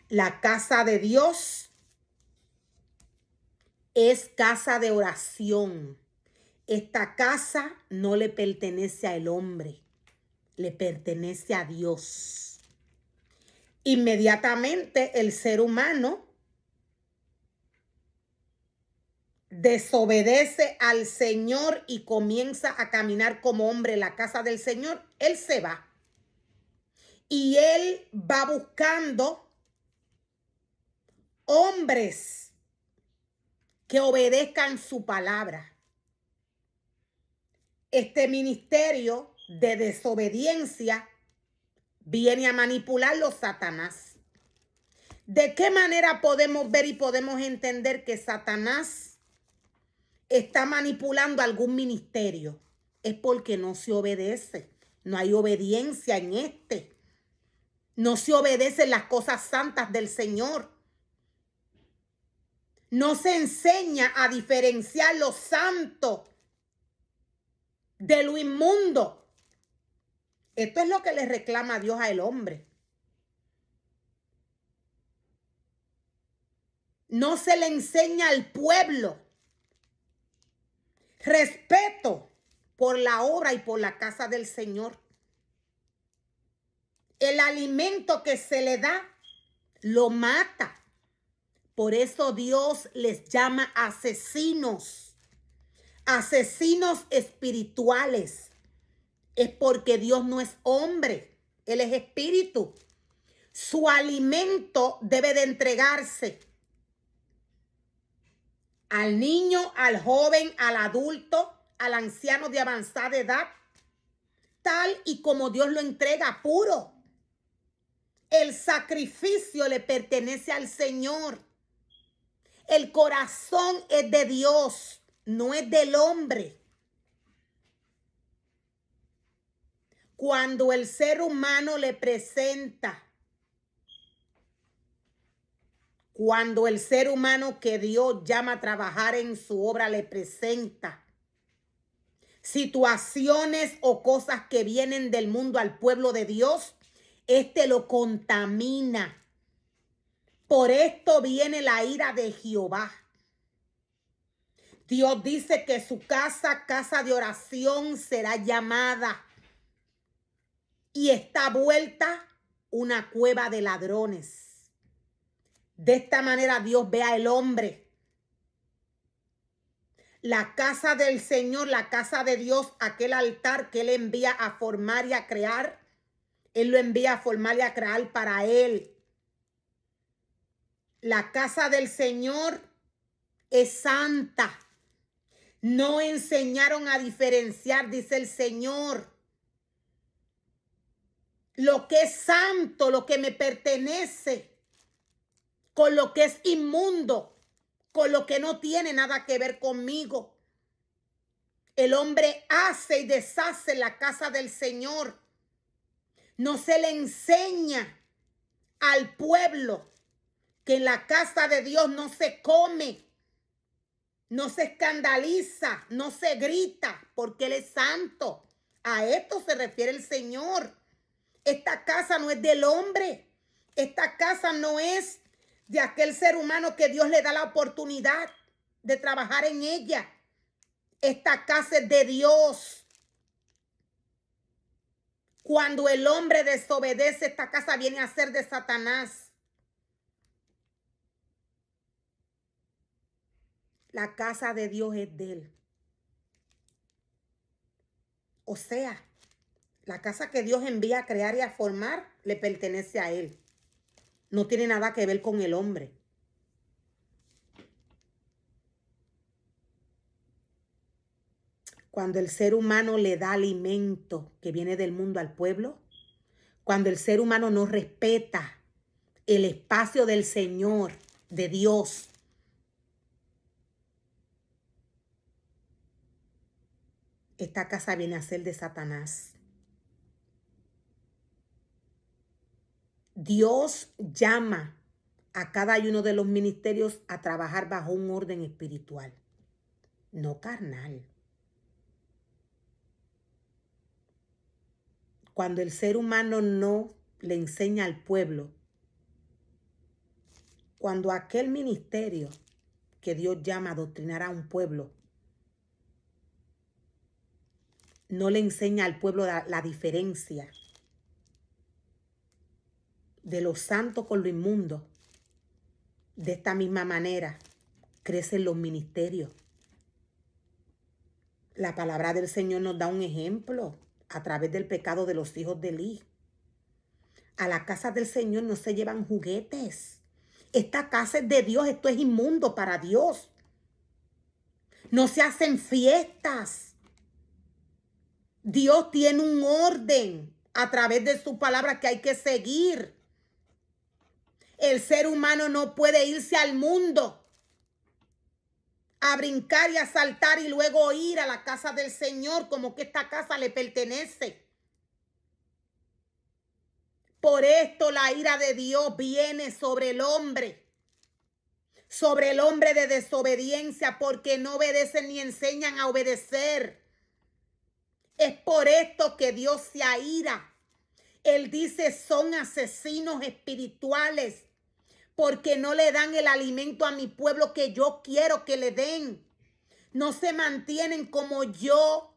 La casa de Dios es casa de oración. Esta casa no le pertenece al hombre, le pertenece a Dios. Inmediatamente el ser humano desobedece al Señor y comienza a caminar como hombre en la casa del Señor, él se va. Y él va buscando hombres que obedezcan su palabra. Este ministerio de desobediencia viene a manipularlo Satanás. ¿De qué manera podemos ver y podemos entender que Satanás está manipulando algún ministerio? Es porque no se obedece. No hay obediencia en este. No se obedecen las cosas santas del Señor. No se enseña a diferenciar lo santo de lo inmundo. Esto es lo que le reclama Dios al hombre. No se le enseña al pueblo respeto por la obra y por la casa del Señor. El alimento que se le da lo mata. Por eso Dios les llama asesinos, asesinos espirituales. Es porque Dios no es hombre, Él es espíritu. Su alimento debe de entregarse al niño, al joven, al adulto, al anciano de avanzada edad, tal y como Dios lo entrega puro. El sacrificio le pertenece al Señor. El corazón es de Dios, no es del hombre. Cuando el ser humano le presenta, cuando el ser humano que Dios llama a trabajar en su obra le presenta situaciones o cosas que vienen del mundo al pueblo de Dios, este lo contamina. Por esto viene la ira de Jehová. Dios dice que su casa, casa de oración, será llamada y está vuelta una cueva de ladrones. De esta manera Dios ve al hombre. La casa del Señor, la casa de Dios, aquel altar que Él envía a formar y a crear, Él lo envía a formar y a crear para Él. La casa del Señor es santa. No enseñaron a diferenciar, dice el Señor, lo que es santo, lo que me pertenece, con lo que es inmundo, con lo que no tiene nada que ver conmigo. El hombre hace y deshace la casa del Señor. No se le enseña al pueblo que en la casa de Dios no se come, no se escandaliza, no se grita, porque Él es santo. A esto se refiere el Señor. Esta casa no es del hombre. Esta casa no es de aquel ser humano que Dios le da la oportunidad de trabajar en ella. Esta casa es de Dios. Cuando el hombre desobedece, esta casa viene a ser de Satanás. La casa de Dios es de Él. O sea, la casa que Dios envía a crear y a formar le pertenece a Él. No tiene nada que ver con el hombre. Cuando el ser humano le da alimento que viene del mundo al pueblo, cuando el ser humano no respeta el espacio del Señor, de Dios, esta casa viene a ser de Satanás. Dios llama a cada uno de los ministerios a trabajar bajo un orden espiritual, no carnal. Cuando el ser humano no le enseña al pueblo Cuando aquel ministerio que Dios llama a adoctrinar a un pueblo no le enseña al pueblo la diferencia de lo santo con lo inmundo, de esta misma manera crecen los ministerios. La palabra del Señor nos da un ejemplo a través del pecado de los hijos de Elí. A la casa del Señor no se llevan juguetes. Esta casa es de Dios, esto es inmundo para Dios. No se hacen fiestas. Dios tiene un orden a través de su palabra que hay que seguir. El ser humano no puede irse al mundo a brincar y a saltar y luego ir a la casa del Señor como que esta casa le pertenece. Por esto la ira de Dios viene sobre el hombre de desobediencia, porque no obedecen ni enseñan a obedecer. Es por esto que Dios se aira. Él dice, son asesinos espirituales, porque no le dan el alimento a mi pueblo que yo quiero que le den. No se mantienen como yo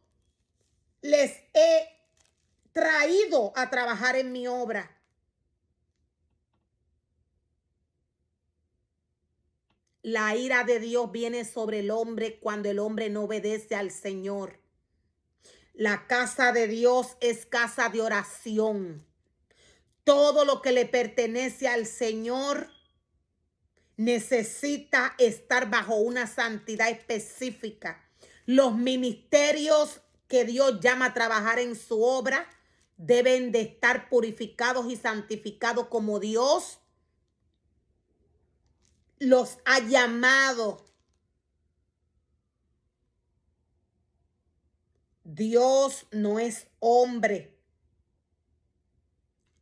les he traído a trabajar en mi obra. La ira de Dios viene sobre el hombre cuando el hombre no obedece al Señor. La casa de Dios es casa de oración. Todo lo que le pertenece al Señor necesita estar bajo una santidad específica. Los ministerios que Dios llama a trabajar en su obra deben de estar purificados y santificados como Dios los ha llamado. Dios no es hombre.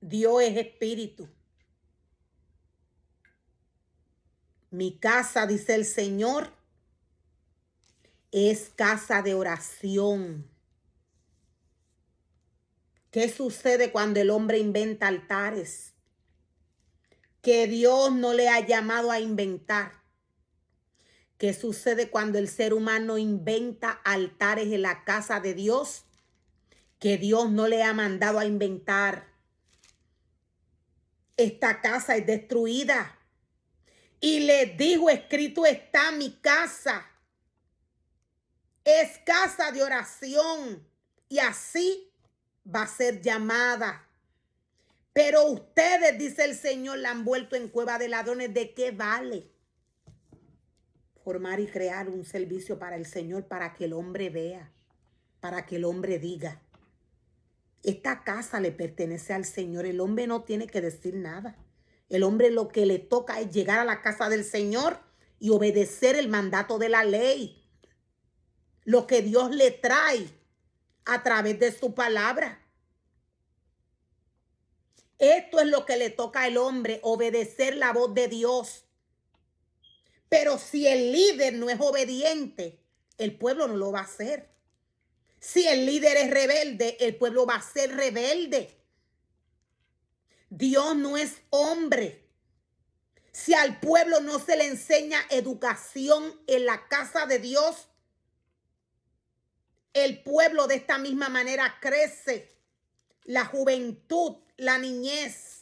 Dios es espíritu. Mi casa, dice el Señor, es casa de oración. ¿Qué sucede cuando el hombre inventa altares que Dios no le ha llamado a inventar? ¿Qué sucede cuando el ser humano inventa altares en la casa de Dios que Dios no le ha mandado a inventar? Esta casa es destruida. Y le dijo, escrito está, mi casa es casa de oración, y así va a ser llamada. Pero ustedes, dice el Señor, la han vuelto en cueva de ladrones. ¿De qué vale formar y crear un servicio para el Señor para que el hombre vea, para que el hombre diga? Esta casa le pertenece al Señor. El hombre no tiene que decir nada. El hombre lo que le toca es llegar a la casa del Señor y obedecer el mandato de la ley. Lo que Dios le trae a través de su palabra. Esto es lo que le toca al hombre, obedecer la voz de Dios. Pero si el líder no es obediente, el pueblo no lo va a hacer. Si el líder es rebelde, el pueblo va a ser rebelde. Dios no es hombre. Si al pueblo no se le enseña educación en la casa de Dios, el pueblo de esta misma manera crece. La juventud, la niñez,